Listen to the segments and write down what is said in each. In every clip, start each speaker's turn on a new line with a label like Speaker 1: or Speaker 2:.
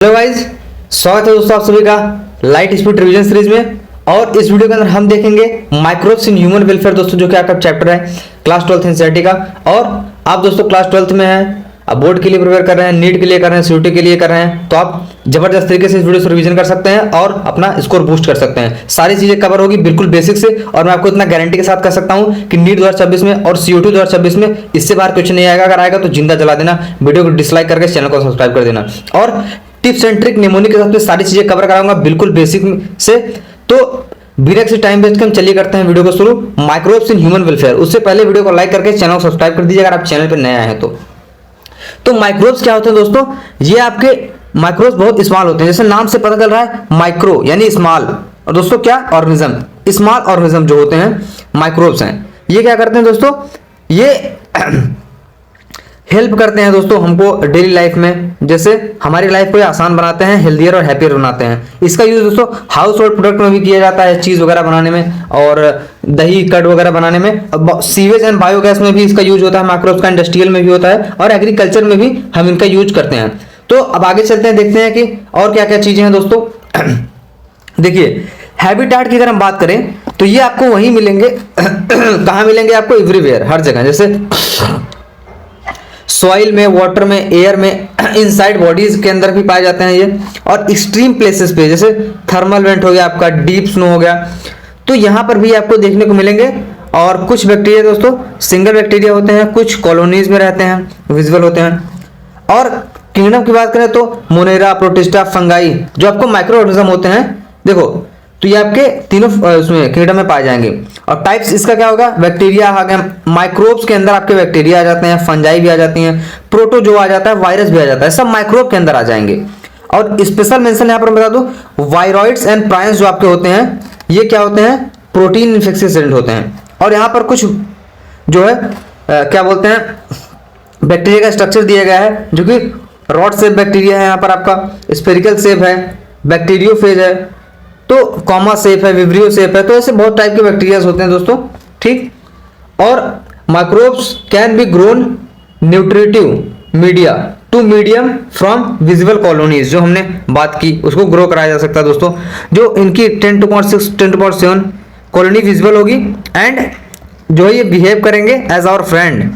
Speaker 1: Hello guys, स्वागत है दोस्तों आप सभी का लाइट स्पीड रिवीजन सीरीज में। और इस वीडियो के अंदर हम देखेंगे माइक्रोब्स इन ह्यूमन वेलफेयर दोस्तों, जो कि आपका चैप्टर है क्लास 12th एनसीईआरटी का। और आप दोस्तों क्लास 12th में हैं, आप बोर्ड के लिए प्रिपेयर कर रहे हैं, नीट के लिए कर रहे हैं, सीयूटी के लिए कर रहे हैं, तो आप जबरदस्त तरीके से इस वीडियो से रिवीजन कर सकते हैं और अपना स्कोर बूस्ट कर सकते हैं। सारी चीजें कवर होगी बिल्कुल बेसिक से, और मैं आपको इतना गारंटी के साथ कह सकता हूं कि नीट 2026 में और सीयूटी 2026 में इससे बाहर क्वेश्चन नहीं आएगा। अगर आएगा तो जिंदा जला देना, वीडियो को डिसलाइक करके चैनल को सब्सक्राइब कर देना। और टिप्स एंड ट्रिक निमोनिक के साथ में सारी चीजें कवर कराऊंगा बिल्कुल बेसिक से। तो बिना किसी टाइम वेस्ट के हम चलिए करते हैं वीडियो को शुरू। माइक्रोब्स इन ह्यूमन वेलफेयर, उससे पहले वीडियो को लाइक करके चैनल को सब्सक्राइब कर दीजिए अगर आप चैनल पर नए आए हैं तो माइक्रोब्स क्या होते हैं दोस्तों? ये आपके माइक्रोब्स बहुत स्मॉल होते हैं, जैसे नाम से पता चल रहा है माइक्रो यानी स्मॉल, और दोस्तों क्या ऑर्गेनिज्म, स्मॉल ऑर्गेनिज्म जो होते हैं माइक्रोब्स हैं। ये क्या करते हैं दोस्तों? ये हेल्प करते हैं दोस्तों हमको डेली लाइफ में, जैसे हमारी लाइफ को आसान बनाते हैं, हेल्दियर और हैप्पियर बनाते हैं। इसका यूज दोस्तों हाउस होल्ड प्रोडक्ट में भी किया जाता है, चीज वगैरह बनाने में और दही कर्ड वगैरह बनाने में। सीवेज एंड बायोगैस में भी इसका यूज होता है माइक्रोब्स का, इंडस्ट्रियल में भी होता है और एग्रीकल्चर में भी हम इनका यूज करते हैं। तो अब आगे चलते हैं, देखते हैं कि और क्या क्या चीजें हैं दोस्तों। देखिए हैबिटेट की अगर हम बात करें तो ये आपको वहीं मिलेंगे कहाँ मिलेंगे? आपको एवरीवेयर, हर जगह, जैसे सॉइल में, वाटर में, एयर में, इनसाइड बॉडीज के अंदर भी पाए जाते हैं ये। और एक्सट्रीम प्लेसेस पे, जैसे थर्मल वेंट हो गया आपका, डीप स्नो हो गया, तो यहाँ पर भी आपको देखने को मिलेंगे। और कुछ बैक्टीरिया दोस्तों सिंगल बैक्टीरिया होते हैं, कुछ कॉलोनीज में रहते हैं, विजिबल होते हैं। और किंगडम की बात करें तो मोनेरा, प्रोटिस्टा, फंगाई, जो आपको माइक्रो ऑर्गेनिज्म होते हैं, देखो तो ये आपके तीनों उसमें किंगडम में पाए जाएंगे। और टाइप्स इसका क्या होगा? बैक्टीरिया आ गया, माइक्रोब्स के अंदर आपके बैक्टीरिया आ जाते हैं, फंजाई भी आ जाती हैं, प्रोटोजो आ जाता है, वायरस भी आ जाता है, सब माइक्रोब के अंदर आ जाएंगे। और स्पेशल मेंशन यहाँ पर बता दूं, वायरॉइड्स एंड प्रायंस जो आपके होते हैं, ये क्या होते हैं? प्रोटीन इन्फेक्शियस एजेंट होते हैं। और यहाँ पर कुछ जो है क्या बोलते हैं, बैक्टीरिया का स्ट्रक्चर दिया गया है, जो कि रॉड शेप बैक्टीरिया है, यहाँ पर आपका स्पेरिकल शेप है, बैक्टीरियोफेज है, तो कॉमा शेप है, विब्रियो शेप है, तो ऐसे बहुत टाइप के बैक्टीरियाज होते हैं दोस्तों, ठीक। और microbes can be grown nutritive media to medium from visible colonies, जो हमने बात की उसको ग्रो कराया जा सकता है दोस्तों। जो इनकी 10⁻6 10⁻7 कॉलोनी विजिबल होगी, एंड जो ये बिहेव करेंगे एज आवर फ्रेंड,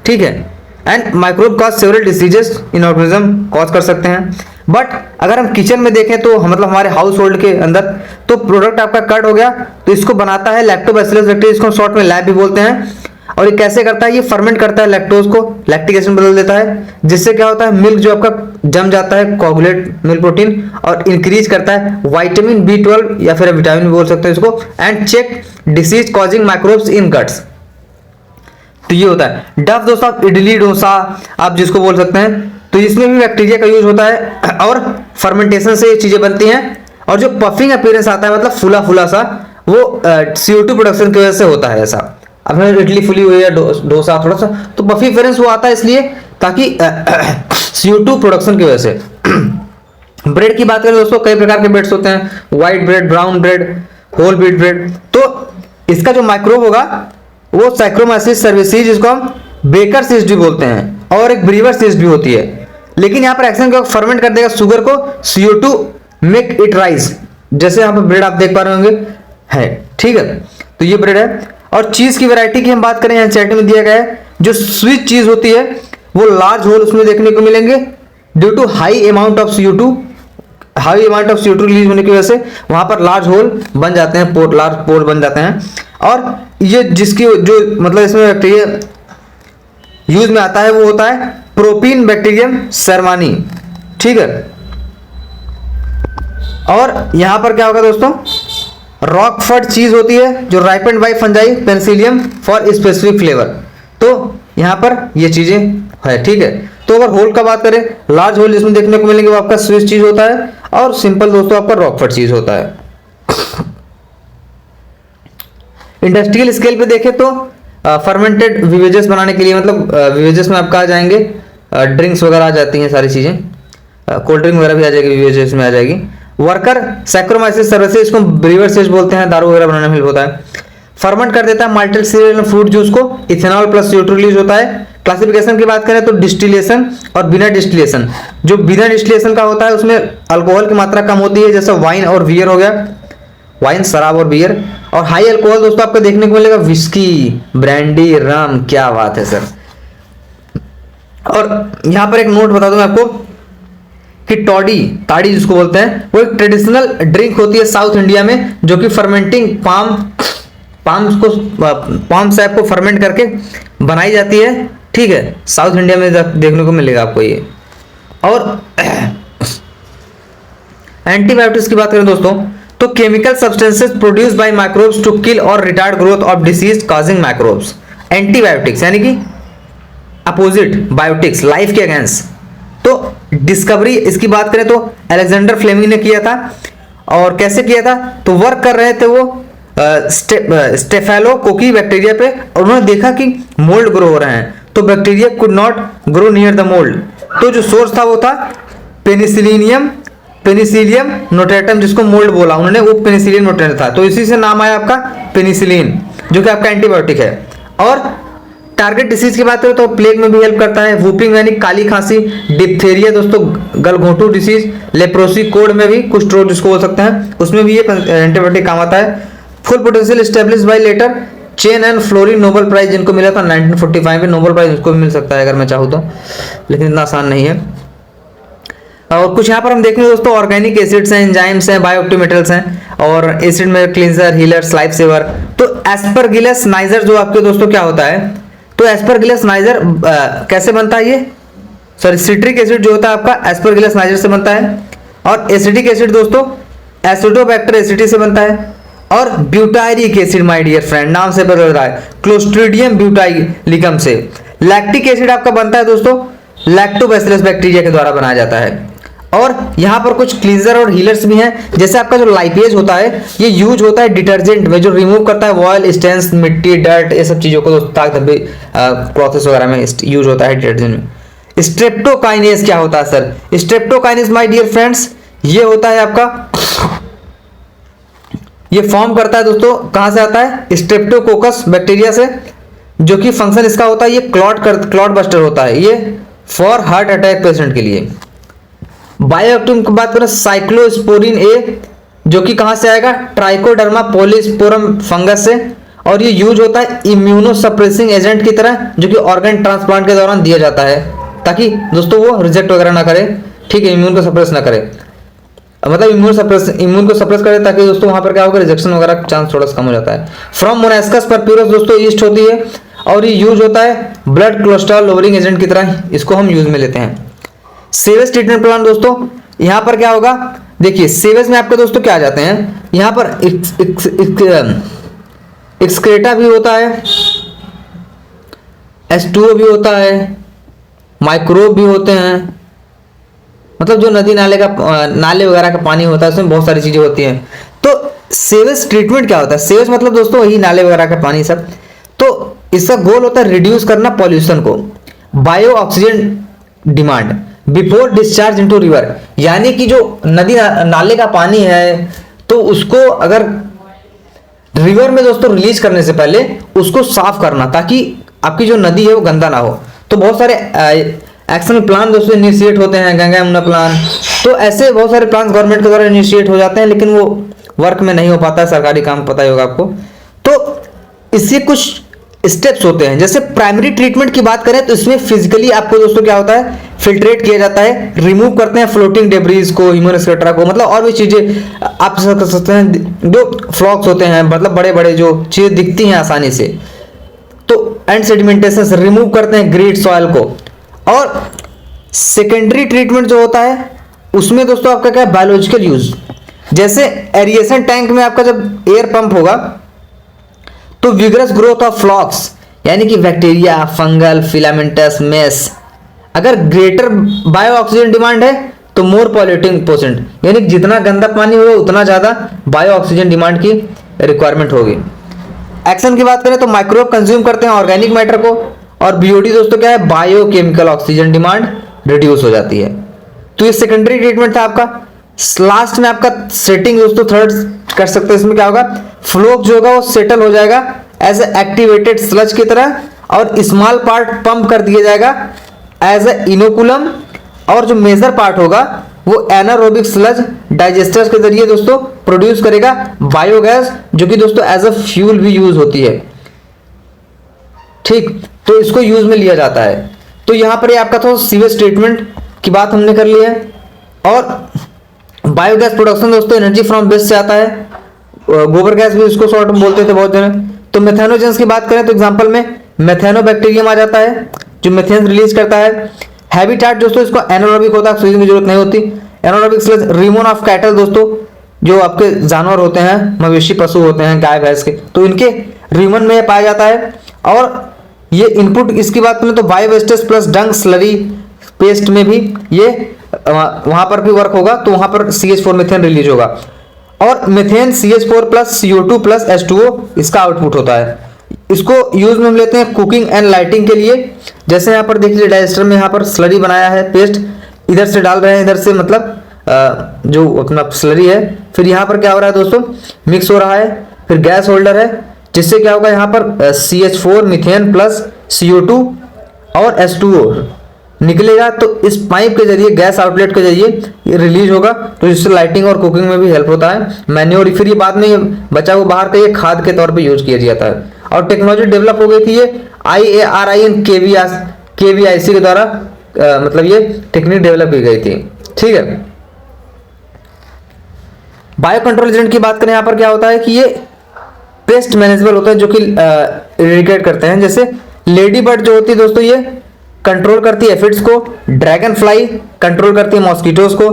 Speaker 1: ठीक है। And microbe cause several diseases in organism cause कर सकते हैं। बट अगर हम किचन में देखें तो मतलब हमारे हाउस होल्ड के अंदर, तो प्रोडक्ट आपका कर्ड हो गया, तो इसको बनाता है लैक्टोबैसिलस बैक्टीरिया, इसको शॉर्ट में लैब भी बोलते हैं। और ये कैसे करता है? ये फर्मेंट करता है लैक्टोज को, लैक्टिक एसिड में बदल देता है, जिससे क्या होता है? मिल्क जो आपका जम जाता है, कोगुलेट मिल्क प्रोटीन, और इंक्रीज करता है विटामिन B12 या फिर विटामिन भी बोल सकते हैं इसको। And check disease causing microbes in guts, तो ये होता है। डफ दोस्तों आप इडली डोसा आप जिसको बोल सकते हैं, तो इसमें भी बैक्टीरिया का यूज होता है, और फर्मेंटेशन से ये चीजें बनती हैं। और जो पफिंग अपीयरेंस आता है, मतलब फूला फूला सा, वो CO2 प्रोडक्शन की वजह से होता है ऐसा। अब इडली फुली हुई है, डोसा थोड़ा सा, तो पफी अपीयरेंस वो आता है इसलिए ताकि CO2 प्रोडक्शन की वजह से। ब्रेड की बात करें दोस्तों, कई प्रकार के ब्रेड्स होते हैं, white bread, brown bread, whole wheat bread. तो इसका जो माइक्रोब होगा वो सैक्रोमाइसिस सर्विसेज, जिसको हम बेकर यीस्ट भी बोलते हैं, और एक ब्रीवर यीस्ट भी होती है। लेकिन यहाँ पर एक्शन क्या, फर्मेंट कर देगा शुगर को, CO2 मेक इट राइज, जैसे यहाँ पर ब्रेड आप देख पा रहे होंगे है, ठीक है। तो ये ब्रेड है। और चीज की वैरायटी की हम बात करें, यहाँ चैट में दिया गया है, जो स्वीट चीज होती है वो लार्ज होल उसमें देखने को मिलेंगे, due to high amount of CO2 release होने की वजह से वहां पर लार्ज होल बन जाते हैं, लार्ज पोर बन जाते हैं। और ये जिसकी जो मतलब इसमें बैक्टीरिया यूज में आता है वो होता है प्रोपीन बैक्टीरियम शर्मानी, ठीक है। और यहां पर क्या होगा दोस्तों? रॉकफोर्ड चीज होती है, जो ripened by fungi penicillium for specific flavour. तो यहां पर ये चीजें है, ठीक है। तो अगर होल का बात करें, लार्ज होल जिसमें देखने को मिलेंगे वो आपका स्विस चीज होता है, और सिंपल दोस्तों आपका रॉकफोर्ड चीज होता है। इंडस्ट्रियल स्केल पे देखें तो फर्मेंटेड विवेजेस बनाने के लिए, मतलब विवेजेस में आपका आ जाएंगे ड्रिंक्स वगैरह आ जाती हैं, सारी चीजें, कोल्ड ड्रिंक वगैरह भी आ जाएगी, विवेजेस में आ जाएगी। वर्कर सैक्रोमाइसिस सर्विसेज, इसको ब्रीवर सेज बोलते हैं, दारू वगैरह बनाने में हेल्प होता है। फर्मेंट कर देता है मल्टी सीरियल फ्रूट जूस को, इथेनॉल प्लस CO2 रिलीज होता है, क्लासिफिकेशन की बात करें तो डिस्टिलेशन और बिना डिस्टिलेशन। जो बिना डिस्टिलेशन का होता है उसमें अल्कोहल की मात्रा कम होती है, जैसे वाइन और बियर हो गया, वाइन शराब और बियर। और हाई अल्कोहल दोस्तों आपको देखने को मिलेगा विस्की, ब्रांडी, रम। क्या बात है सर। और यहां पर एक नोट बता दूं आपको कि टॉडी, ताड़ी जिसको बोलते हैं, वो एक ट्रेडिशनल ड्रिंक होती है साउथ इंडिया में, जो कि फर्मेंटिंग पाम सैप को फर्मेंट करके बनाई जाती है। ठीक है, साउथ इंडिया में देखने को मिलेगा आपको ये। और एंटीबायोटिक्स की बात करें दोस्तों तो chemical substances produce by microbes to kill और retard growth of disease causing microbes. Antibiotics यानी कि अपोजिट बायोटिक्स, लाइफ के अगेंस्ट। तो डिस्कवरी इसकी बात करें तो अलेक्जेंडर फ्लेमिंग ने किया था। और कैसे किया था, तो वर्क कर रहे थे वो स्टेफेलोकोकी बैक्टीरिया पे, और उन्होंने देखा कि मोल्ड ग्रो हो रहे हैं, तो bacteria could not grow near the mould. तो जो सोर्स था वो था पेनिसिलियम नोटेटम, जिसको मोल्ड बोला उन्होंने, वो पेनिसिलियम नोटेटम था। तो इसी से नाम आया आपका पेनिसिलिन, जो कि आपका एंटीबायोटिक है। और टारगेट डिसीज की बात करें तो प्लेग में भी हेल्प करता है, वूपिंग यानी काली खांसी, डिप्थेरिया दोस्तों गलघोंटू डिसीज, लेप्रोसी, कोड में भी कुछ रोग जिसको बोल सकते हैं, उसमें भी ये एंटीबायोटिक काम आता है। Full potential establish by later Chain and Florey Nobel prize जिनको मिला था 1945 में, नोबेल प्राइज उसको भी मिल सकता है अगर मैं चाहूँ तो, लेकिन इतना आसान नहीं है। और कुछ यहाँ पर हम देखेंगे दोस्तों, ऑर्गेनिक एसिड्स हैं, एंजाइम्स हैं, बायोएक्टिव मेटल्स हैं, और एसिड में क्लींजर, हीलर्स, लाइफ सेवर। तो एस्परगिलस नाइजर जो आपके दोस्तों क्या होता है, तो एस्परगिलस नाइजर कैसे बनता है ये, सॉरी सिट्रिक एसिड जो होता है आपका एस्परगिलस नाइजर से बनता है। और एसिडिक एसिड दोस्तों एसिडोबैक्टर एसिडी से बनता है। और butyric acid my dear friend, नाम से पता चल रहा है, क्लोस्ट्रीडियम ब्यूटाइलिकम से। लैक्टिक एसिड आपका बनता है दोस्तों लैक्टोबैसिलस बैक्टीरिया के द्वारा बनाया जाता है। और यहाँ पर कुछ क्लींजर और हीलर्स भी हैं, जैसे आपका जो लाइपेज होता है ये यूज होता है डिटर्जेंट में, जो रिमूव करता है ऑयल, स्टेन्स, मिट्टी, डर्ट, ये सब चीजों को दाग धब्बे क्लॉथ्स वगैरह में यूज होता है डिटर्जेंट में। स्ट्रेप्टोकाइनेज क्या होता है sir, streptokinase my dear friends ये होता है आपका, ये फॉर्म करता है दोस्तों कहां से आता है, स्ट्रेप्टोकोकस बैक्टीरिया से, जो कि फंक्शन इसका होता है ये क्लॉट बस्टर होता है ये फॉर हार्ट अटैक पेशेंट के लिए। बायोएक्टिव की बात करें साइक्लोस्पोरिन ए, जो कि कहां से आएगा, ट्राइकोडर्मा पॉलीस्पोरम फंगस से, और ये यूज होता है इम्यूनोसप्रेसिंग एजेंट की तरह, जो कि ऑर्गन ट्रांसप्लांट के दौरान दिया जाता है, ताकि दोस्तों वो रिजेक्ट वगैरह ना करे। ठीक है, इम्यून को सप्रेस ना करे, मतलब इम्यून को सप्रेस करे, ताकि दोस्तों वहां पर क्या होगा, रिजेक्शन वगैरह चांस थोड़ा सा कम हो जाता है। फ्रॉम मोनास्कस परप्यूरस दोस्तों ईस्ट होती है, और ये यूज होता है ब्लड कोलेस्ट्रॉल लोअरिंग एजेंट की तरह, इसको हम यूज में लेते हैं। सेवेज ट्रीटमेंट प्लान दोस्तों यहां पर क्या होगा, देखिए सेवेज में आपके दोस्तों क्या आ जाते हैं, यहां पर एक्सक्रेटा भी होता है, H2O भी होता है, माइक्रोब भी होते हैं, मतलब जो नदी नाले वगैरह का पानी होता है उसमें बहुत सारी चीजें होती हैं। तो सेवेज ट्रीटमेंट क्या होता है, सेवेज मतलब दोस्तों वही नाले वगैरह का पानी सब। तो इसका गोल होता है रिड्यूस करना पॉल्यूशन को, bio oxygen demand before discharge into river, यानी कि जो नदी नाले का पानी है तो उसको अगर रिवर में दोस्तों रिलीज करने से पहले उसको साफ करना, ताकि आपकी जो नदी है वो गंदा ना हो। तो बहुत सारे एक्शन प्लान दोस्तों इनिशिएट होते हैं, गंगा यमुना प्लान, तो ऐसे बहुत सारे प्लान गवर्नमेंट के द्वारा इनिशिएट हो जाते हैं, लेकिन वो वर्क में नहीं हो पाता है, सरकारी काम पता ही होगा आपको। तो इससे कुछ स्टेप्स होते हैं, जैसे प्राइमरी ट्रीटमेंट की बात करें तो इसमें फिजिकली आपको दोस्तों क्या होता है, फिल्ट्रेट किया जाता है, रिमूव करते हैं फ्लोटिंग डेब्रीज को, ह्यूमन एक्सेट्रा को, मतलब और भी चीजें आप कर सकते हैं, जो फ्लॉक्स होते हैं, मतलब बड़े बड़े जो चीजें दिखती हैं आसानी से। तो एंड सेडिमेंटेशन से रिमूव करते हैं ग्रीड सॉइल को। और सेकेंडरी ट्रीटमेंट जो होता है उसमें दोस्तों आपका क्या है, बायोलॉजिकल यूज, जैसे एरिएशन टैंक में आपका जब एयर पंप होगा तो विगरस ग्रोथ ऑफ फ्लॉक्स, यानी कि बैक्टीरिया, फंगल, फिलामेंटस, मेस। अगर ग्रेटर बायो ऑक्सीजन डिमांड है तो मोर पॉल्यूटिंग पोसेंट, यानी जितना गंदा पानी होगा उतना ज्यादा बायो ऑक्सीजन डिमांड की रिक्वायरमेंट होगी। एक्शन की बात करें तो माइक्रोब कंज्यूम करते हैं ऑर्गेनिक मैटर को, और बीओडी दोस्तों क्या है, बायोकेमिकल ऑक्सीजन डिमांड रिड्यूस हो जाती है। तो ये सेकेंडरी ट्रीटमेंट था आपका। लास्ट में आपका सेटिंग दोस्तों थर्ड कर सकते हैं, इसमें क्या होगा, फ्लोक जो होगा वो सेटल हो जाएगा एज एक्टिवेटेड स्लज की तरह, और स्मॉल पार्ट पंप कर दिया जाएगा एज ए इनोकुलम, और जो मेजर पार्ट होगा वो एनारोबिक स्लज डाइजेस्टर्स के जरिए दोस्तों प्रोड्यूस करेगा बायोगैस, जो कि दोस्तों एज अ फ्यूल भी यूज होती है। ठीक, तो इसको यूज में लिया जाता है। तो यहां पर ये आपका तो सीवेज ट्रीटमेंट की बात हमने कर ली है। और बायोगैस प्रोडक्शन दोस्तों एनर्जी फ्रॉम वेस्ट से आता है, गोबर गैस भी इसको शॉर्ट में बोलते थे बहुत जने। तो मेथेनोजेंस की बात करें तो एग्जांपल में मेथेनोबैक्टीरियम आ जाता है, जो मेथेन रिलीज करता है। हैबिटेट दोस्तों इसको एनारोबिक होता है, ऑक्सीजन की जरूरत नहीं होती। एनारोबिक स्लज रिमोन ऑफ कैटल दोस्तों, जो आपके जानवर होते हैं, मवेशी पशु होते हैं गाय भैंस के, तो इनके रिमन में पाया जाता है। और ये इनपुट इसकी बात करें तो बायोवेस्टेज प्लस डंग स्लरी पेस्ट में भी ये वहां पर भी वर्क होगा, तो वहां पर CH4 मीथेन रिलीज होगा। और methane CH4 plus CO2 plus H2O इसका आउटपुट होता है। इसको यूज में हम लेते हैं कुकिंग एंड लाइटिंग के लिए। जैसे यहाँ पर देख लीजिए डाइजेस्टर में यहाँ पर स्लरी बनाया है, पेस्ट इधर से डाल रहे हैं, इधर से मतलब जो अपना स्लरी है, फिर यहाँ पर क्या हो रहा है दोस्तों, मिक्स हो रहा है, फिर गैस होल्डर है, जिससे क्या होगा यहाँ पर CH4 मीथेन प्लस CO2 और H2O निकलेगा। तो इस पाइप के जरिए, गैस आउटलेट के जरिए ये रिलीज होगा, तो जिससे लाइटिंग और कुकिंग में भी हेल्प होता है। मैन्योर, फिर ये बाद में बचा हुआ बाहर का ये खाद के तौर पे यूज किया जाता है। और टेक्नोलॉजी डेवलप हो गई थी ये IARIN KVIC के द्वारा, मतलब ये टेक्निक डेवलप की गई थी। ठीक है, बायो कंट्रोल एजेंट की बात करें, यहाँ पर क्या होता है कि ये पेस्ट मैनेजेबल होता है, जो कि इरिगेट करते हैं। जैसे लेडी बर्ड जो होती है दोस्तों, ये कंट्रोल करती है एफिड्स को, ड्रैगन फ्लाई कंट्रोल करती है मॉस्किटोज को,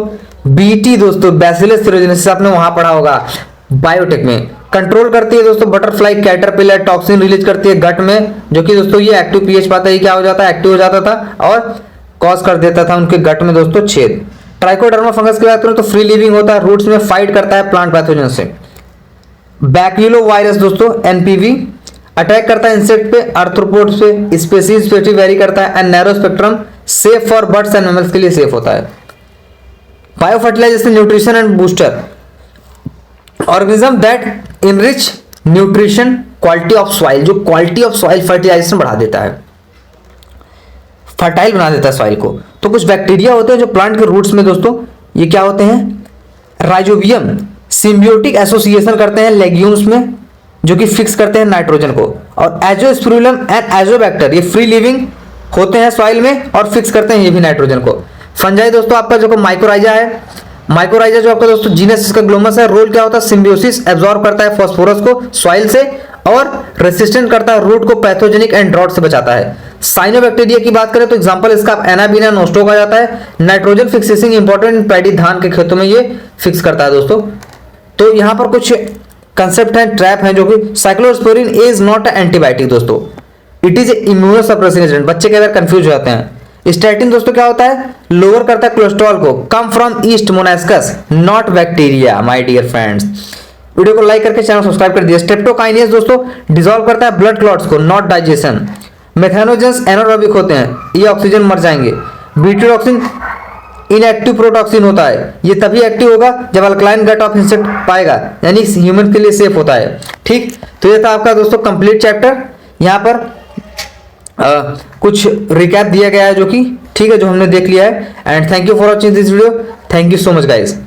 Speaker 1: BT दोस्तों बैसिलस थ्यूरोजेनेसिस आपने वहां पढ़ा होगा बायोटेक में, कंट्रोल करती है दोस्तों बटरफ्लाई कैटरपिलर, टॉक्सिन रिलीज करती है गट में, जो कि दोस्तों ये एक्टिव पीएच पाता है, क्या हो जाता है, एक्टिव हो जाता था और कॉज कर देता था उनके गट में दोस्तों छेद। ट्राइकोडर्मा फंगस की बात करें तो फ्री लिविंग होता है, रूट्स में फाइट करता है प्लांट पैथोजन से। बैक्यूलो वायरस दोस्तों NPV अटैक करता है इंसेक्ट पे, आर्थ्रोपोड्स पे, स्पीसीज पे वेरी करता है, and narrow spectrum, safe for birds and mammals के लिए सेफ होता है। Bio fertilization, nutrition and booster, organism that enrich nutrition quality of soil, जो क्वालिटी ऑफ सॉइल फर्टिलाइजेशन बढ़ा देता है, फर्टाइल बना देता है सॉइल को। तो कुछ बैक्टीरिया होते हैं जो प्लांट के रूट्स में दोस्तों ये क्या होते हैं, राइजोबियम सिम्बियोटिक एसोसिएशन करते हैं लेग्यूम्स में, जो कि फिक्स करते हैं नाइट्रोजन को। और एजोस्पिरुलम एंड एजोबैक्टर ये फ्री लिविंग होते हैं सॉइल में और फिक्स करते हैं ये भी नाइट्रोजन को। फंजाई दोस्तों आपका जो माइकोराइजा है, माइकोराइजा जो आपका दोस्तों जीनस इसका ग्लोमस है, रोल क्या होता है, सिम्बियोसिस, एब्जॉर्ब करता है फास्फोरस को सॉइल से और रेसिस्टेंट करता है रूट को, पैथोजेनिक एंड ड्रॉट से बचाता है। साइनोबैक्टीरिया की बात करें तो एग्जांपल इसका एनाबीना नोस्टोक आ जाता है, नाइट्रोजन फिक्सेसिंग इंपॉर्टेंट पैडी धान के खेतों में ये फिक्स करता है दोस्तों। तो यहाँ पर कुछ कंसेप्ट है, ट्रैप है, जो कि साइक्लोस्पोरिन इज नॉट एंटीबायोटिक दोस्तों, इट इज इम्यूनोसप्रेसिंग एजेंट। बच्चे कई बार कंफ्यूज हो जाते हैं। स्टैटिन दोस्तों क्या होता है, लोअर करता है कोलेस्ट्रॉल को, come from yeast monascus not bacteria my dear friends. Video को लाइक करके चैनल सब्सक्राइब कर दिया। स्ट्रेप्टोकाइनेज दोस्तों डिसॉल्व करता है ब्लड क्लॉट्स को, नॉट डाइजेशन। मेथेनोजेंस एनारोबिक होते हैं, ये ऑक्सीजन मर जाएंगे। बीटीटॉक्सिन इनएक्टिव प्रोटॉक्सिन होता है, ये तभी एक्टिव होगा जब अल्कलाइन गट ऑफ इंसेक्ट पाएगा, यानी ह्यूमन के लिए सेफ होता है। ठीक, तो ये था आपका दोस्तों कंप्लीट चैप्टर। यहाँ पर कुछ रिकैप दिया गया है जो कि ठीक है, जो हमने देख लिया है। And thank you for watching this video, thank you so much guys.